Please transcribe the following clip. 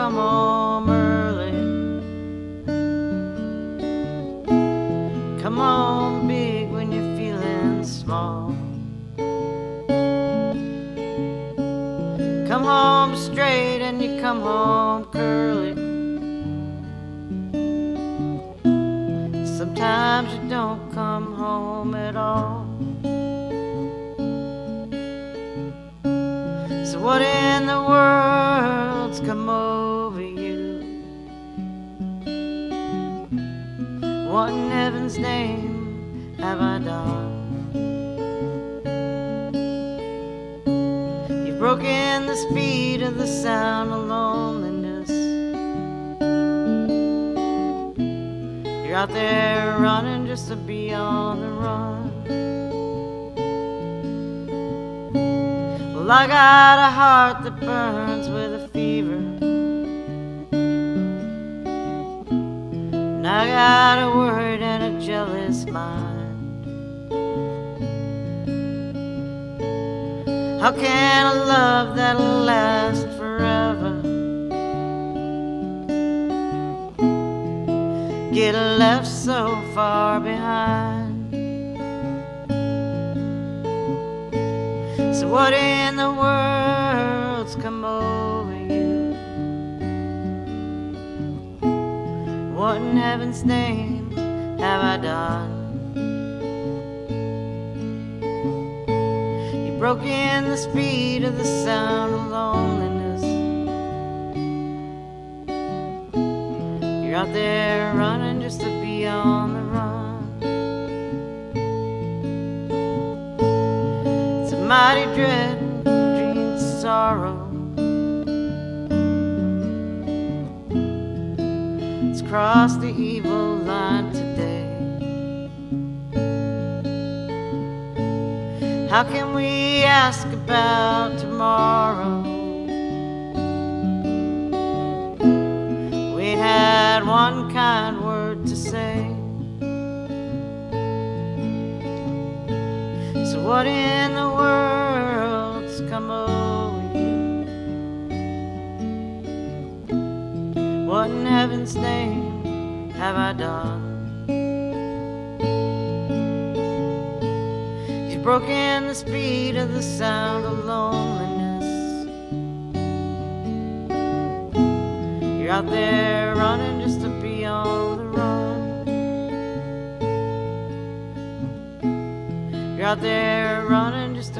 come home early. Come home big when you're feeling small. Come home straight and you come home curly. Sometimes you don't come home at all. So what in the world's come over you? What in heaven's name have I done? You've broken the speed of the sound of loneliness. You're out there running just to be on the run. Well, I got a heart that burns with a fever, and I got a worried and a jealous mind. How can a love that'll last forever get left so far behind? So what in the world's come over you? What in heaven's name have I done? You broke in the speed of the sound of loneliness. You're out there running just to be on the run. It's a mighty dread, dreams sorrow. It's crossed the evil line today. How can we ask about tomorrow? We ain't had one kind word to say. So what in the world's come over you? What in heaven's name have I done? You've broken the speed of the sound of loneliness. You're out there running just to be on the run. You're out there running just to